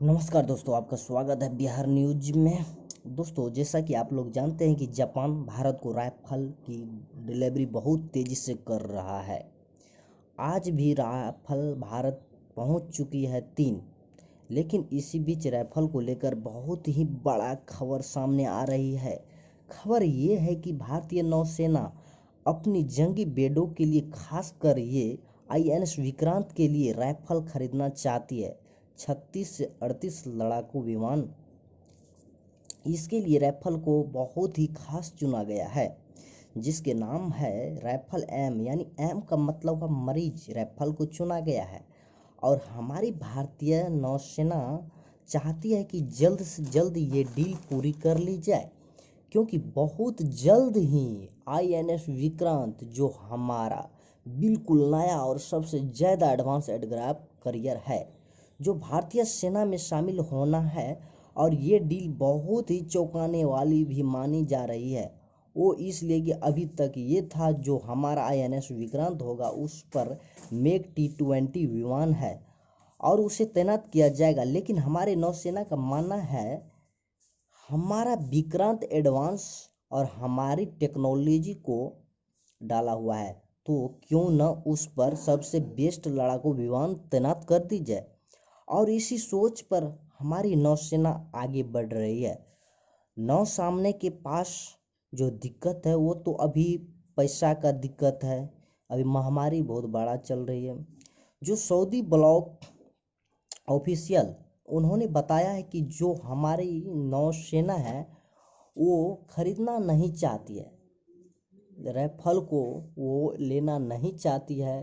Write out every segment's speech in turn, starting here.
नमस्कार दोस्तों, आपका स्वागत है बिहार न्यूज में। दोस्तों, जैसा कि आप लोग जानते हैं कि जापान भारत को राइफल की डिलीवरी बहुत तेज़ी से कर रहा है। आज भी राइफल भारत पहुंच चुकी है 3। लेकिन इसी बीच राइफल को लेकर बहुत ही बड़ा खबर सामने आ रही है। खबर ये है कि भारतीय नौसेना अपनी जंगी बेड़ों के लिए, खासकर ये आईएनएस विक्रांत के लिए राइफल खरीदना चाहती है। 36 से 38 लड़ाकू विमान। इसके लिए राइफल को बहुत ही खास चुना गया है, जिसके नाम है राइफल एम, यानी एम का मतलब है मरीज। राइफल को चुना गया है और हमारी भारतीय नौसेना चाहती है कि जल्द से जल्द ये डील पूरी कर ली जाए, क्योंकि बहुत जल्द ही आईएनएस विक्रांत, जो हमारा बिल्कुल नया और सबसे ज़्यादा एडवांस एयरक्राफ्ट कैरियर है, जो भारतीय सेना में शामिल होना है। और ये डील बहुत ही चौंकाने वाली भी मानी जा रही है। वो इसलिए कि अभी तक ये था, जो हमारा आईएनएस विक्रांत होगा उस पर मेक T-20 विमान है और उसे तैनात किया जाएगा। लेकिन हमारे नौसेना का मानना है हमारा विक्रांत एडवांस और हमारी टेक्नोलॉजी को डाला हुआ है, तो क्यों न उस पर सबसे बेस्ट लड़ाकू विमान तैनात कर दी जाए। और इसी सोच पर हमारी नौसेना आगे बढ़ रही है। नौसामने के पास जो दिक्कत है वो तो अभी पैसा का दिक्कत है। अभी महामारी बहुत बड़ा चल रही है। जो सऊदी ब्लॉक ऑफिशियल, उन्होंने बताया है कि जो हमारी नौसेना है वो खरीदना नहीं चाहती है, राइफल को वो लेना नहीं चाहती है,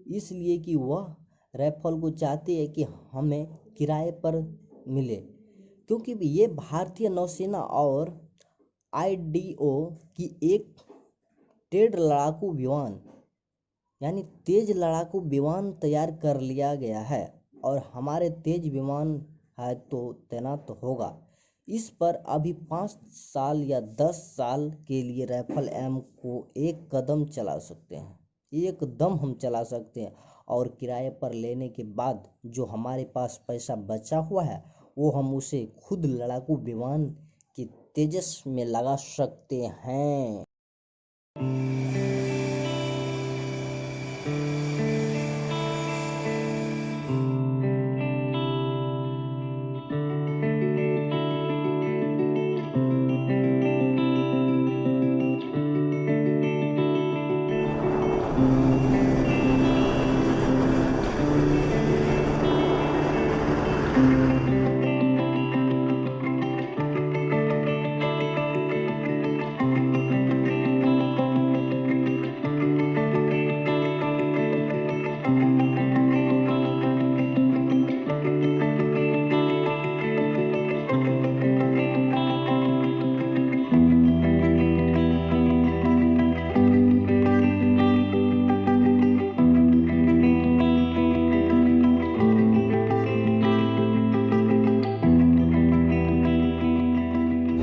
इसलिए कि वह राइफल को चाहती है कि हमें किराए पर मिले, क्योंकि ये भारतीय नौसेना और आईडीओ की एक तेज लड़ाकू विमान, यानी तेज लड़ाकू विमान तैयार कर लिया गया है और हमारे तेज विमान है तो तैनात होगा। इस पर अभी 5 साल या 10 साल के लिए राइफल एम को एक कदम चला सकते हैं, एकदम हम चला सकते हैं। और किराए पर लेने के बाद जो हमारे पास पैसा बचा हुआ है वो हम उसे खुद लड़ाकू विमान के तेजस में लगा सकते हैं।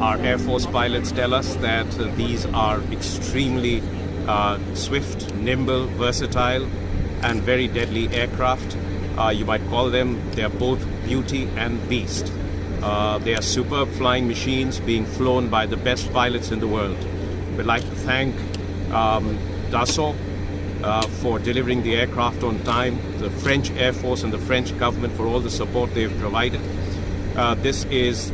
Our Air Force pilots tell us that these are extremely swift, nimble, versatile, and very deadly aircraft. You might call them, they are both beauty and beast. They are superb flying machines being flown by the best pilots in the world. We'd like to thank Dassault for delivering the aircraft on time, the French Air Force and the French government for all the support they've provided. This is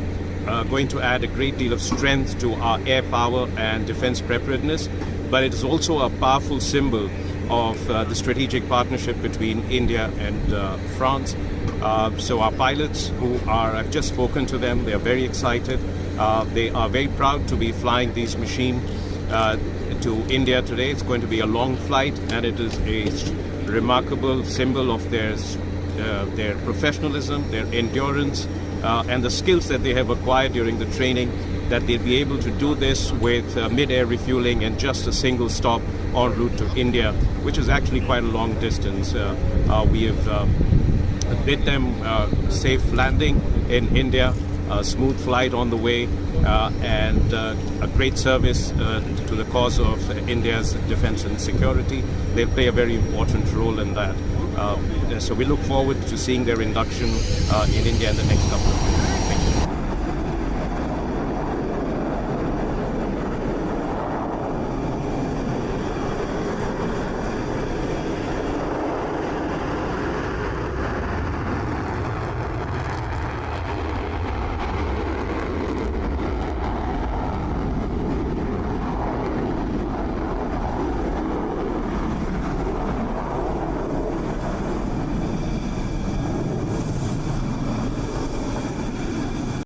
going to add a great deal of strength to our air power and defense preparedness, but it is also a powerful symbol of the strategic partnership between India and France. So our pilots I've just spoken to them, they are very excited. They are very proud to be flying these machines to India today. It's going to be a long flight, and it is a remarkable symbol of their professionalism, their endurance, and the skills that they have acquired during the training, that they'll be able to do this with mid-air refueling and just a single stop en route to India, which is actually quite a long distance. We have bid them safe landing in India, a smooth flight on the way, and a great service to the cause of India's defense and security. They'll play a very important role in that. So we look forward to seeing their induction in India in the next couple of years.